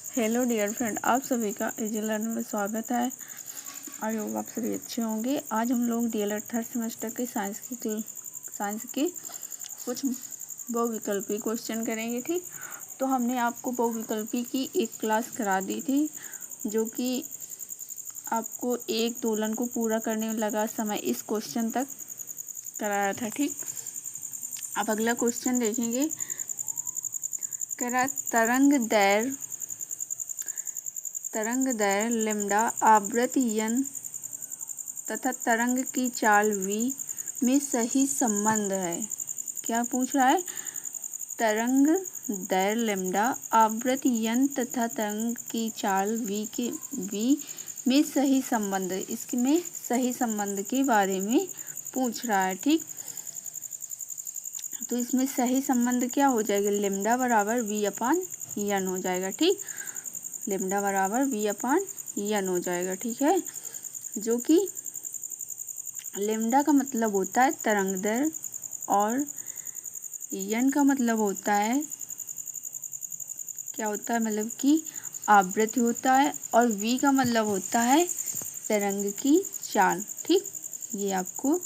Hello dear friend, आप सभी का इजी लर्निंग में स्वागत है। आई होप आप सभी अच्छे होंगे। आज हम लोग डीएलएड थर्ड सेमेस्टर के साइंस की कुछ बहुविकल्पी क्वेश्चन करेंगे। ठीक, तो हमने आपको बहुविकल्पी की एक क्लास करा दी थी, जो कि आपको एक दोलन को पूरा करने में लगा समय इस क्वेश्चन तक कराया था। ठीक, अब अगला क्वेश्चन देखेंगे। कह रहा तरंग दैर्घ्य लैम्डा, आवृत्ति n तथा तरंग की चाल v में सही संबंध है। क्या पूछ रहा है? तरंग दैर्घ्य लैम्डा, आवृत्ति n तथा तरंग की चाल v में सही संबंध, इसमें सही संबंध के बारे में पूछ रहा है। ठीक, तो इसमें सही संबंध क्या हो जाएगा? लैम्डा बराबर v/n हो जाएगा। ठीक, लैम्डा बराबर v/n हो जाएगा। ठीक है, जो कि लैम्डा का मतलब होता है तरंग दैर्घ्य और n का मतलब होता है, क्या होता है, मतलब कि आवृत्ति होता है, और v का मतलब होता है तरंग की चाल। ठीक, ये आपको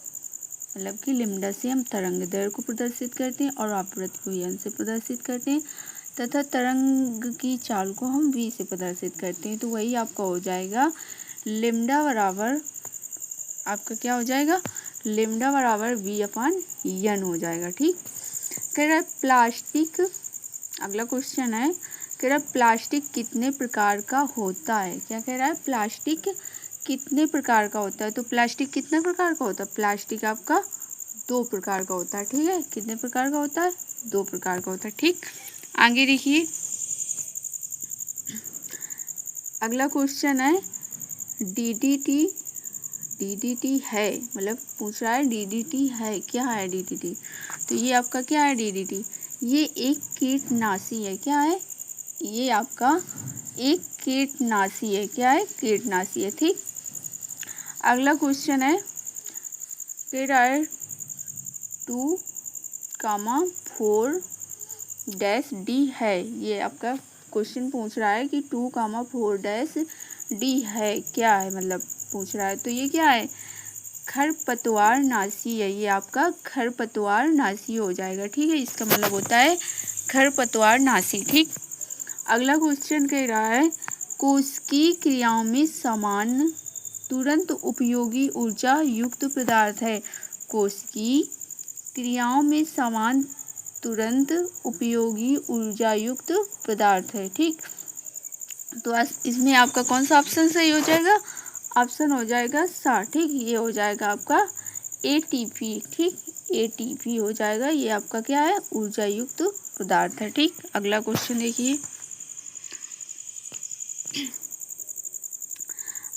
मतलब कि लैम्डा से हम तरंग दैर्घ्य को प्रदर्शित करते हैं और आवृत्ति को n से प्रदर्शित करते हैं, तथा तरंग की चाल को हम v से प्रदर्शित करते हैं। तो वही आपका हो जाएगा लैम्डा बराबर, आपका क्या हो जाएगा? लैम्डा बराबर v/n हो जाएगा। ठीक, कह रहा है प्लास्टिक, अगला क्वेश्चन है, कह रहा है प्लास्टिक कितने प्रकार का होता है। क्या कह रहा है? प्लास्टिक कितने प्रकार का होता है। तो प्लास्टिक कितने प्रकार का होता है? प्लास्टिक आपका 2 प्रकार का होता है। ठीक है, कितने प्रकार का होता है? 2 प्रकार का होता है। ठीक, आगे देखिए, अगला क्वेश्चन है डीडीटी है, मतलब पूछ रहा है डीडीटी है। क्या है डीडीटी? तो ये आपका क्या है? डीडीटी ये एक कीटनाशी है। क्या है? ये आपका एक कीटनाशी है। क्या है? कीटनाशी है। ठीक, अगला क्वेश्चन है, कह रहा है 2,4-D है। ये आपका क्वेश्चन पूछ रहा है कि 2,4-D है, क्या है, मतलब पूछ रहा है। तो ये क्या है? खरपतवार नाशी है। ये आपका खरपतवार नाशी हो जाएगा। ठीक है, इसका मतलब होता है खरपतवार नाशी। ठीक, अगला क्वेश्चन कह रहा है कोशिकीय क्रियाओं में समान तुरंत उपयोगी ऊर्जा युक्त पदार्थ है। कोशिकीय क्रियाओं में समान तुरंत उपयोगी ऊर्जा युक्त पदार्थ है। ठीक, तो इसमें आपका कौन सा ऑप्शन सही हो जाएगा? ऑप्शन हो जाएगा सा। ठीक, ये हो जाएगा आपका ATP। ठीक, ATP हो जाएगा। ये आपका क्या है? ऊर्जा युक्त पदार्थ है। ठीक, अगला क्वेश्चन देखिए,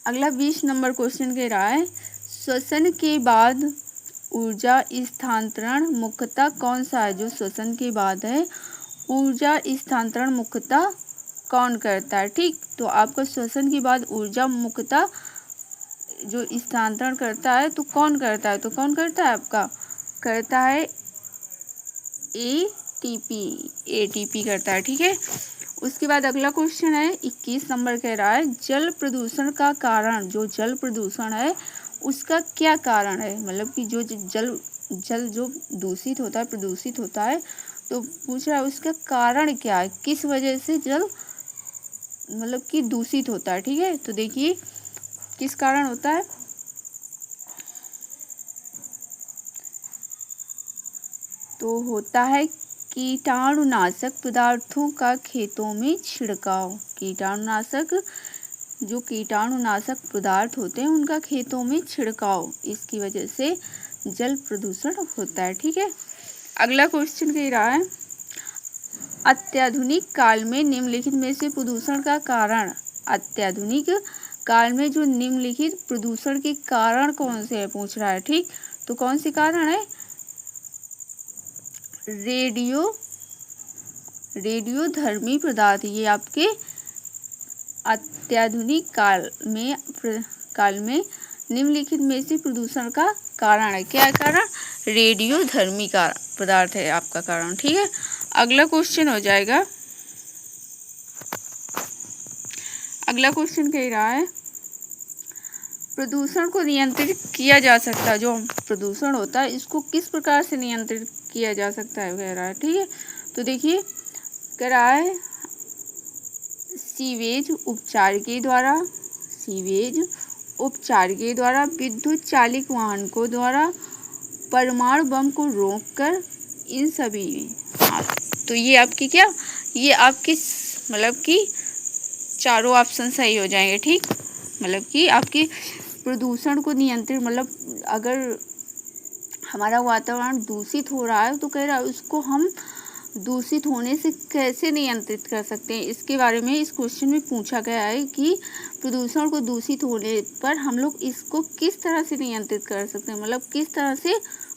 अगला 20 नंबर क्वेश्चन कह रहा है श्वसन के बाद ऊर्जा स्थानांतरण मुख्यतः कौन सा है? जो श्वसन के बाद है, ऊर्जा स्थानांतरण मुख्यतः कौन करता है? ठीक, तो आपका श्वसन के बाद ऊर्जा मुख्यतः जो स्थानांतरण करता है, तो कौन करता है? तो कौन करता है? आपका करता है ATP करता है। ठीक है, उसके बाद अगला क्वेश्चन है 21 नंबर कह रहा है जल प्रदूषण का कारण, जो जल प्रदूषण है उसका क्या कारण है? मतलब कि जो जल जो दूषित होता है, प्रदूषित होता है, तो पूछ रहा है उसका कारण क्या है, किस वजह से जल मतलब कि दूषित होता है। ठीक है, तो देखिए किस कारण होता है। तो होता है कीटाणुनाशक पदार्थों का खेतों में छिड़काव। कीटाणुनाशक, जो कीटाणुनाशक पदार्थ होते हैं उनका खेतों में छिड़काव, इसकी वजह से जल प्रदूषण होता है। ठीक है, अगला क्वेश्चन कह रहा है अत्याधुनिक काल में निम्नलिखित में से प्रदूषण का कारण, अत्याधुनिक काल में जो निम्नलिखित प्रदूषण के कारण कौन से है पूछ रहा है। ठीक, तो कौन से कारण है? रेडियोधर्मी पदार्थ, ये आपके अत्याधुनिक काल में निम्नलिखित में से प्रदूषण का कारण है। क्या है कारण? रेडियोधर्मी पदार्थ है आपका कारण। ठीक है, अगला क्वेश्चन हो जाएगा अगला क्वेश्चन कह रहा है प्रदूषण को नियंत्रित किया जा सकता है। जो प्रदूषण होता है इसको किस प्रकार से नियंत्रित किया जा सकता है कह रहा है। ठीक है, तो देखिए कह रहा है सीवेज उपचार के द्वारा, विद्युत चालित वाहनों द्वारा, परमाणु बम को रोककर, इन सभी में। हाँ, तो ये आपकी क्या, ये आपकी मतलब कि चारों ऑप्शन सही हो जाएंगे। ठीक, मतलब कि आपकी प्रदूषण को नियंत्रित, मतलब अगर हमारा वातावरण दूषित हो रहा है तो कह रहा है उसको हम दूषित होने से कैसे नियंत्रित कर सकते हैं, इसके बारे में इस क्वेश्चन में पूछा गया है कि प्रदूषण को दूषित होने पर हम लोग इसको किस तरह से नियंत्रित कर सकते हैं, मतलब किस तरह से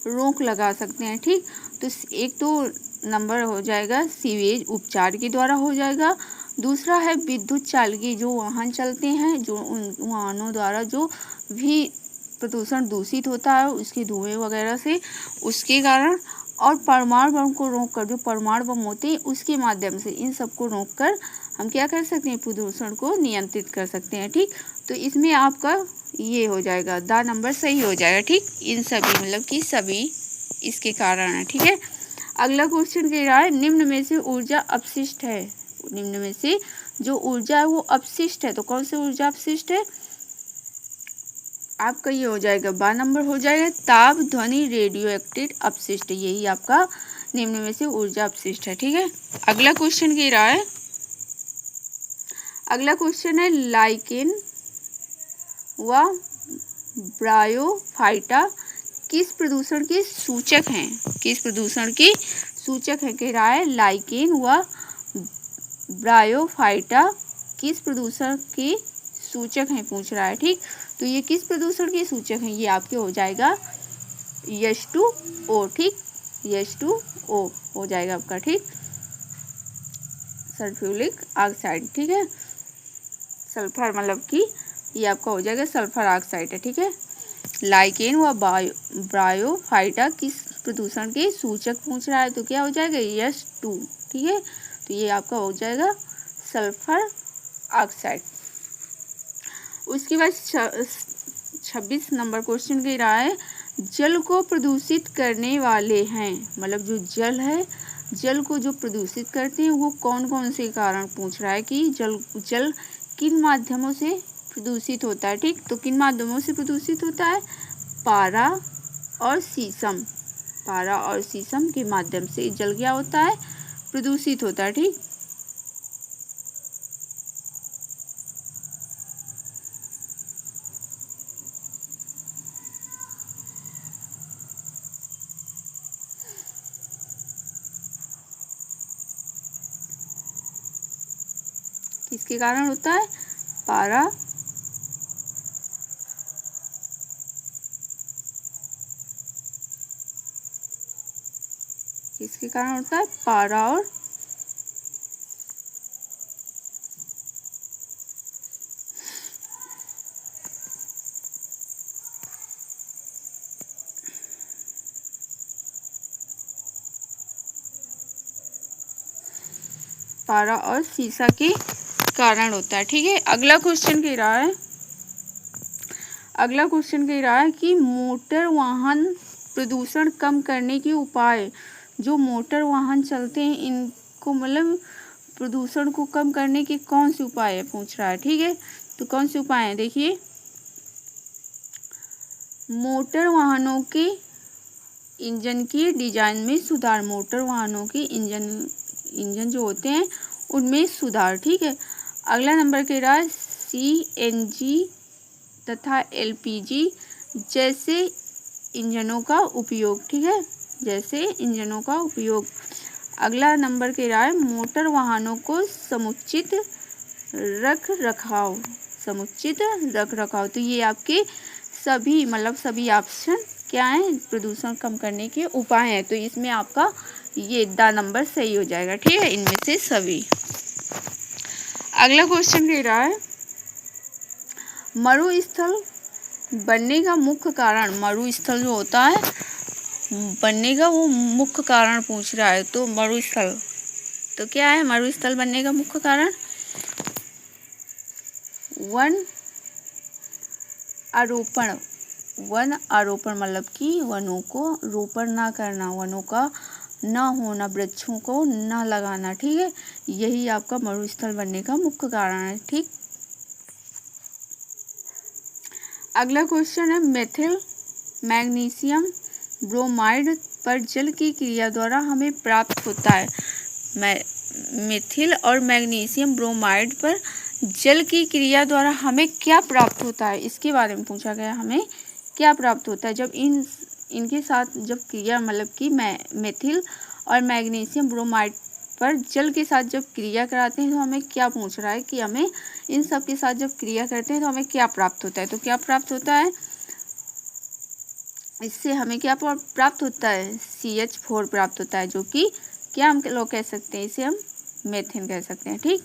रोक लगा सकते हैं। ठीक, तो एक तो नंबर हो जाएगा सीवेज उपचार के द्वारा हो जाएगा। दूसरा है विद्युत चालित जो वाहन चलते हैं, जो उन वाहनों द्वारा जो भी प्रदूषण दूषित होता है उसके धुएं वगैरह से, उसके कारण। और परमाणु बम को रोककर, जो परमाणु बम होते हैं उसके माध्यम से, इन सबको रोककर हम क्या कर सकते हैं, प्रदूषण को नियंत्रित कर सकते हैं। ठीक, तो इसमें आपका ये हो जाएगा, द नंबर सही हो जाएगा। ठीक, इन सभी मतलब कि सभी इसके कारण है। ठीक है, अगला क्वेश्चन कह रहा है निम्न में से ऊर्जा अपशिष्ट है। निम्न में से जो ऊर्जा है वो अपशिष्ट है, तो कौन सी ऊर्जा अपशिष्ट है, आपका ये हो जाएगा 12 नंबर हो जाएगा ताप ध्वनि रेडियो एक्टिव अपशिष्ट, यही आपका निम्न में से ऊर्जा अपशिष्ट है। ठीक है, अगला क्वेश्चन कह रहा है, अगला क्वेश्चन है लाइकेन व ब्रायोफाइटा किस प्रदूषण के सूचक हैं, किस प्रदूषण के सूचक है कह रहा है। लाइकेन व ब्रायोफाइटा किस प्रदूषण के सूचक हैं पूछ रहा है। ठीक, तो ये किस प्रदूषण के सूचक हैं, ये आपके हो जाएगा H2O। ठीक, H2O हो जाएगा आपका। ठीक, सल्फ्यूरिक ऑक्साइड। ठीक है, सल्फर मतलब कि ये आपका हो जाएगा सल्फर ऑक्साइड है। ठीक है, लाइकेन व ब्रायोफाइटा किस प्रदूषण के सूचक पूछ रहा है, तो क्या हो जाएगा H2। ठीक है, तो ये आपका हो जाएगा सल्फर ऑक्साइड। उसके बाद 26 नंबर क्वेश्चन कह रहा है जल को प्रदूषित करने वाले हैं, मतलब जो जल है, जल को जो प्रदूषित करते हैं वो कौन कौन से कारण पूछ रहा है कि जल किन माध्यमों से प्रदूषित होता है। ठीक, तो किन माध्यमों से प्रदूषित होता है, पारा और शीशम, पारा और शीशम के माध्यम से जल क्या होता है, प्रदूषित होता है। ठीक, किसके कारण होता है, पारा किसके कारण होता है, पारा और पारा और शीशा के कारण होता है। ठीक है, अगला क्वेश्चन कह रहा है, अगला क्वेश्चन कह रहा है कि मोटर वाहन प्रदूषण कम करने के उपाय, जो मोटर वाहन चलते हैं इनको मतलब प्रदूषण को कम करने के कौन से उपाय है पूछ रहा है। ठीक है, तो कौन से उपाय हैं, देखिए मोटर वाहनों के इंजन की डिजाइन में सुधार, मोटर वाहनों के इंजन जो होते हैं उनमें सुधार। ठीक है, अगला नंबर कह रहा है CNG तथा LPG जैसे इंजनों का उपयोग। ठीक है, जैसे इंजनों का उपयोग। अगला नंबर कह रहा है मोटर वाहनों को समुचित रख रखाव, समुचित रख रखाव। तो ये आपके सभी मतलब सभी ऑप्शन क्या है, प्रदूषण कम करने के उपाय हैं, तो इसमें आपका ये द नंबर सही हो जाएगा। ठीक है, इनमें से सभी। अगला क्वेश्चन कह रहा है मरुस्थल बनने का मुख्य कारण, मरुस्थल जो होता है बनने का वो मुख्य कारण पूछ रहा है। तो मरुस्थल तो क्या है, मरुस्थल बनने का मुख्य कारण, वन आरोपण, वन आरोपण मतलब कि वनों को रोपण ना करना, वनों का ना होना, वृक्षों को ना लगाना, ठीक है। यही आपका मरुस्थल बनने का मुख्य कारण है, ठीक। अगला क्वेश्चन है मेथिल मैग्नीशियम ब्रोमाइड पर जल की क्रिया द्वारा हमें प्राप्त होता है। मेथिल और मैग्नीशियम ब्रोमाइड पर जल की क्रिया द्वारा हमें क्या प्राप्त होता है, इसके बारे में पूछा गया, हमें क्या प्राप्त होता है जब इनके साथ जब क्रिया मतलब कि मेथिल और मैग्नीशियम ब्रोमाइड पर जल के साथ जब क्रिया कराते हैं तो हमें क्या पूछ रहा है कि हमें इन सब के साथ जब क्रिया करते हैं तो हमें क्या प्राप्त होता है। तो क्या प्राप्त होता है, इससे हमें क्या प्राप्त होता है, CH4 प्राप्त होता है, जो कि क्या हम लोग कह सकते हैं, इसे हम मेथेन कह सकते हैं, ठीक।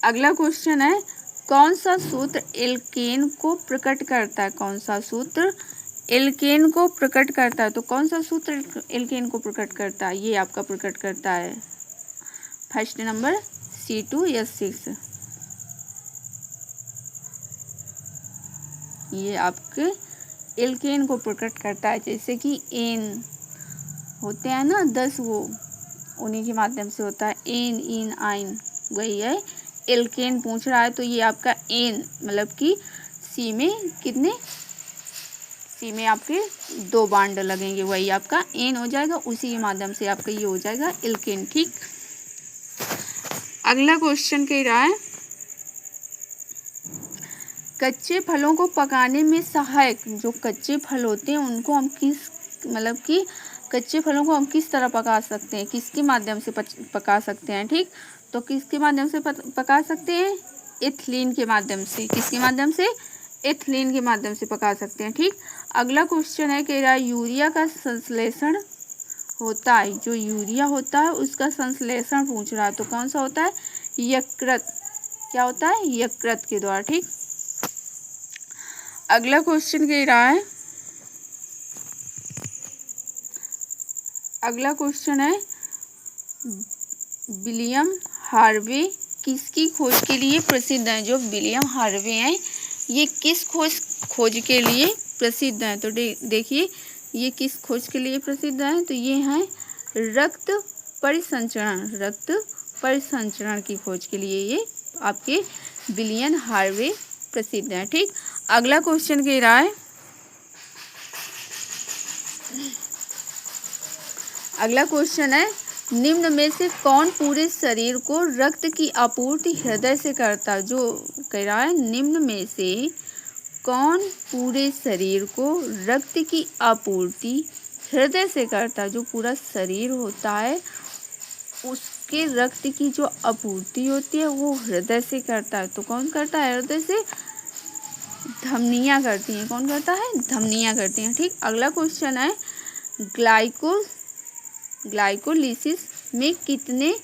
अगला क्वेश्चन है कौन सा सूत्र एल्केन को प्रकट करता है, कौन सा सूत्र एल्केन को प्रकट करता है। तो कौन सा सूत्र एल्केन को प्रकट करता है, ये आपका प्रकट करता है फर्स्ट नंबर C2H6, ये आपके एल्केन को प्रकट करता है। जैसे कि एन होते हैं ना 10, वो उन्हीं के माध्यम से होता है, एन इन आइन, वही है एल्केन पूछ रहा है। तो ये आपका एन मतलब कि सी में कितने, सी में आपके 2 बॉन्ड लगेंगे, वही आपका एन हो जाएगा, उसी के माध्यम से आपका ये हो जाएगा एल्केन, ठीक। अगला क्वेश्चन कह रहा है कच्चे फलों को पकाने में सहायक, जो कच्चे फल होते हैं उनको हम किस मतलब कि कच्चे फलों को हम किस तरह पका सकते हैं, किसके माध्यम से पका सकते हैं, ठीक। तो किसके माध्यम से पका सकते हैं, एथिलीन के माध्यम से, किसके माध्यम से, एथिलीन के माध्यम से पका सकते हैं, ठीक। अगला क्वेश्चन है कि यूरिया का संश्लेषण होता है, जो यूरिया होता है उसका संश्लेषण पूछ रहा है। तो कौन सा होता है, यकृत, क्या होता है, यकृत के द्वारा, ठीक। अगला क्वेश्चन कह रहा है, अगला क्वेश्चन है विलियम हार्वे किसकी खोज के लिए प्रसिद्ध है। जो विलियम हार्वे हैं ये किस खोज के लिए प्रसिद्ध हैं। तो देखिए ये किस खोज के लिए प्रसिद्ध है, तो ये हैं रक्त परिसंचरण, रक्त परिसंचरण की खोज के लिए ये आपके विलियम हार्वे प्रसिद्ध हैं, ठीक। अगला क्वेश्चन कह रहा है, अगला क्वेश्चन है निम्न में से कौन पूरे शरीर को रक्त की आपूर्ति हृदय से करता है। जो कह रहा है निम्न में से कौन पूरे शरीर को रक्त की आपूर्ति हृदय से करता है। जो पूरा शरीर होता है उसके रक्त की जो आपूर्ति होती है वो हृदय से करता है। तो कौन करता है, हृदय से धमनियां करती हैं, कौन करता है, धमनियां करती हैं, ठीक। अगला क्वेश्चन है ग्लाइकोलिसिस में कितने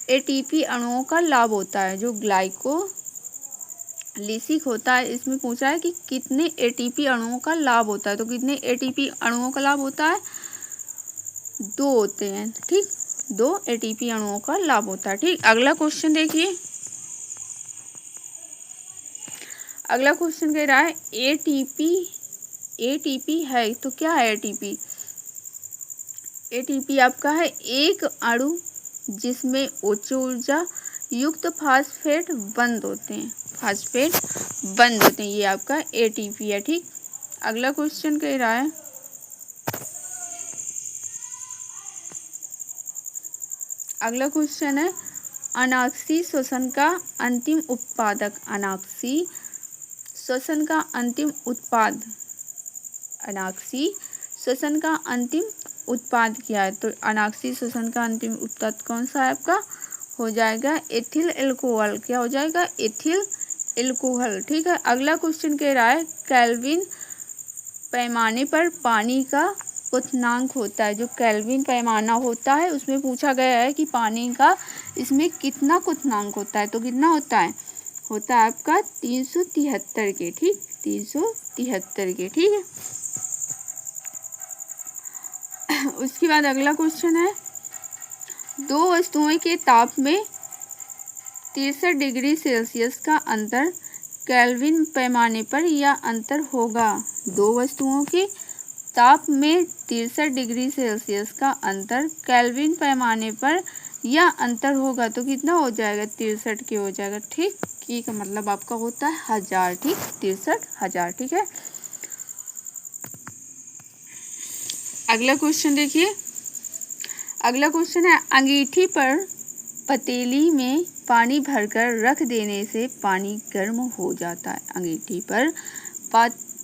एटीपी अणुओं का लाभ होता है। जो ग्लाइकोलिसिस होता है इसमें पूछा है कि कितने एटीपी अणुओं का लाभ होता है। तो कितने एटीपी अणुओं का लाभ होता है, 2 होते हैं, ठीक, 2 एटीपी अणुओं का लाभ होता है, ठीक। अगला क्वेश्चन देखिए, अगला क्वेश्चन कह रहा है एटीपी है तो क्या है एटीपी। एटीपी आपका है एक अणु जिसमें उच्च ऊर्जा युक्त फास्फेट बंद होते हैं, फास्फेट बंद होते हैं, ये आपका एटीपी है, ठीक। अगला क्वेश्चन कह रहा है, अगला क्वेश्चन है अनाक्सी श्वसन का अंतिम उत्पादक। अनाक्सी श्वसन का अंतिम उत्पाद, अनाक्सी श्वसन का अंतिम उत्पाद क्या है। तो अनाक्सी श्वसन का अंतिम उत्पाद कौन सा है आपका, हो जाएगा एथिल एल्कोहल, क्या हो जाएगा, एथिल एल्कोहल, ठीक है। अगला क्वेश्चन कह रहा है केल्विन पैमाने पर पानी का क्वथनांक होता है। जो केल्विन पैमाना होता है उसमें पूछा गया है कि पानी का इसमें कितना क्वथनांक होता है। तो कितना होता है आपका 373 के, ठीक, 373 के, ठीक है। उसके बाद अगला क्वेश्चन है दो वस्तुओं के ताप में 63 डिग्री सेल्सियस का अंतर केल्विन पैमाने पर यह अंतर होगा। दो वस्तुओं के ताप में 63 डिग्री सेल्सियस का अंतर केल्विन पैमाने पर यह अंतर होगा तो कितना हो जाएगा, 63 के हो जाएगा। ठीक, की का मतलब आपका होता है 1000। ठीक, 63,000। ठीक है, अगला क्वेश्चन देखिए। अगला क्वेश्चन है, अंगीठी पर पतीली में पानी भरकर रख देने से पानी गर्म हो जाता है। अंगीठी पर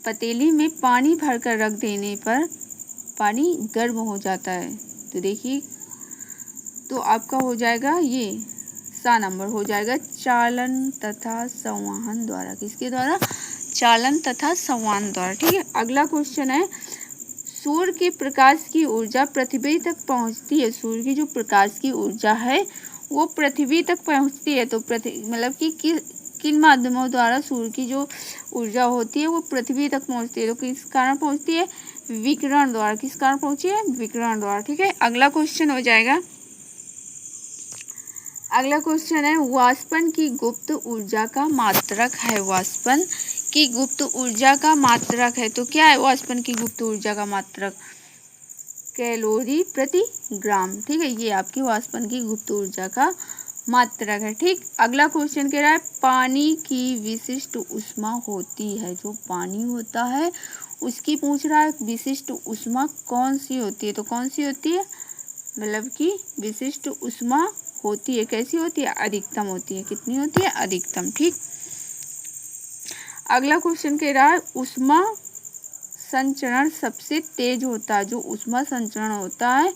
पतीली में पानी भरकर रख देने पर पानी गर्म हो जाता है। तो देखिए, तो आपका हो जाएगा ये सा नंबर हो जाएगा चालन तथा संवहन द्वारा। किसके द्वारा? चालन तथा संवहन द्वारा। ठीक है, अगला क्वेश्चन है, सूर्य के प्रकाश की ऊर्जा पृथ्वी तक पहुंचती है। सूर्य की जो प्रकाश की ऊर्जा है वो पृथ्वी तक पहुंचती है। तो मतलब कि किन माध्यमों द्वारा सूर्य की जो ऊर्जा होती है वो पृथ्वी तक पहुंचती है। तो किस कारण पहुंचती है? विकिरण द्वारा। किस कारण पहुंची है? विकिरण द्वारा। ठीक है, अगला क्वेश्चन हो जाएगा। अगला क्वेश्चन है, वाष्पन की गुप्त ऊर्जा का मात्रक है। वाष्पन की गुप्त ऊर्जा का मात्रक है। तो क्या है वाष्पन की गुप्त ऊर्जा का मात्रक? कैलोरी प्रति ग्राम। ठीक है, ये आपकी वाष्पन की गुप्त ऊर्जा का मात्रक है। ठीक, अगला क्वेश्चन कह रहा है, पानी की विशिष्ट ऊष्मा होती है। जो पानी होता है उसकी पूछ रहा है विशिष्ट ऊष्मा कौन सी होती है। तो कौन सी होती है? मतलब कि विशिष्ट ऊष्मा होती है, कैसी होती है? अधिकतम होती है। कितनी होती है? अधिकतम। ठीक, अगला क्वेश्चन कह रहा है, ऊष्मा संचरण सबसे तेज होता है। जो ऊष्मा संचरण होता है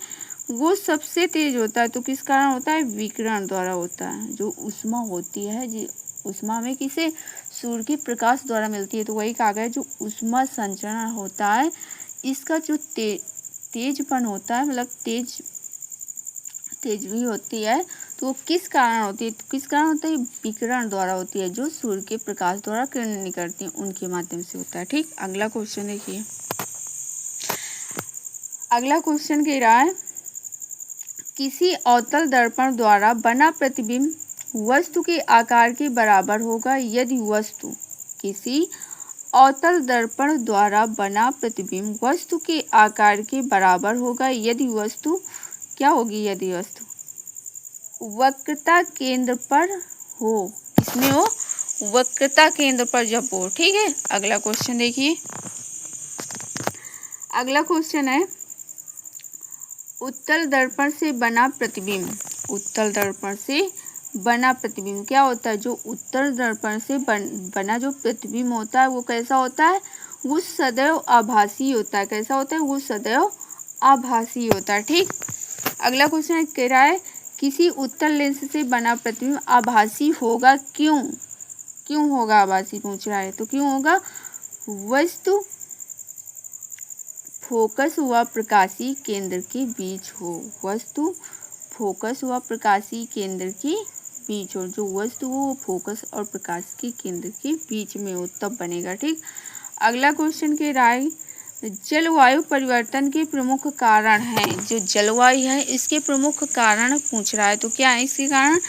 वो सबसे तेज होता है। तो किस कारण होता है? विकिरण द्वारा होता है। जो ऊष्मा होती है, जी ऊष्मा में किसे? सूर्य के प्रकाश द्वारा मिलती है। तो वही कहा गया, जो ऊष्मा संचरण होता है इसका जो तेजपन होता है, मतलब तेज भी होती है, तो वो किस कारण होती है? तो किस कारण होता है? विकिरण द्वारा होती है। जो सूर्य के प्रकाश द्वारा किरण निकलती है उनके माध्यम से होता है। ठीक, अगला क्वेश्चन देखिए। अगला क्वेश्चन कह रहा है, किसी अवतल दर्पण द्वारा बना प्रतिबिंब वस्तु के आकार के बराबर होगा यदि वस्तु। किसी अवतल दर्पण द्वारा बना प्रतिबिंब वस्तु के आकार के बराबर होगा यदि वस्तु क्या होगी? यदि वस्तु वक्रता केंद्र पर हो। इसमें हो वक्रता केंद्र पर जब हो। ठीक है, अगला क्वेश्चन देखिए। अगला क्वेश्चन है, उत्तल दर्पण से बना प्रतिबिंब। उत्तल दर्पण से बना प्रतिबिंब क्या होता है? जो उत्तल दर्पण से बना जो प्रतिबिंब होता है वो कैसा होता है? वो सदैव आभासी होता है। कैसा होता है? वो सदैव आभासी होता है। ठीक, अगला क्वेश्चन कह रहा है, किसी उत्तल लेंस से बना प्रतिबिंब आभासी होगा क्यों? क्यों होगा आभासी पूछ रहा है। तो क्यों होगा? वस्तु फोकस व प्रकाशीय केंद्र के बीच हो। वस्तु फोकस व प्रकाशीय केंद्र के बीच हो। जो वस्तु हो वो फोकस और प्रकाश के केंद्र के बीच में हो तब बनेगा। ठीक, अगला क्वेश्चन कह रहा है, जलवायु परिवर्तन के प्रमुख कारण हैं। जो जलवायु है इसके प्रमुख कारण पूछ रहा है। तो क्या है इसके कारण?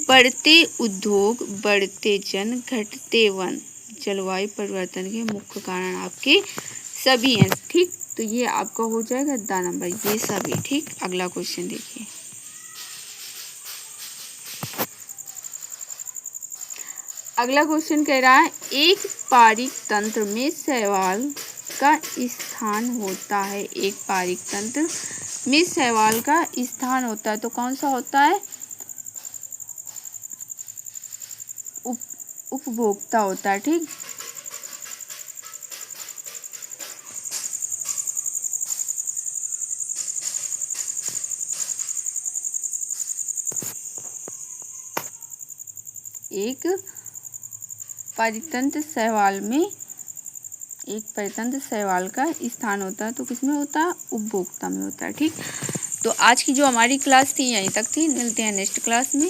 बढ़ते उद्योग, बढ़ते जन, घटते वन। जलवायु परिवर्तन के मुख्य कारण आपके सभी हैं। ठीक, तो ये आपका हो जाएगा द नंबर, ये सभी। ठीक, अगला क्वेश्चन देखिए। अगला क्वेश्चन कह रहा है, एक पारिक तंत्र में शैवाल का स्थान होता है। एक पारिक तंत्र में शैवाल का स्थान होता है। तो कौन सा होता है? उपभोक्ता होता है। ठीक, एक परितंत्र शैवाल में एक परितंत्र शैवाल का स्थान होता है। तो किसमें होता है? उपभोक्ता में होता है। ठीक, तो आज की जो हमारी क्लास थी यहीं तक थी। मिलते हैं नेक्स्ट क्लास में।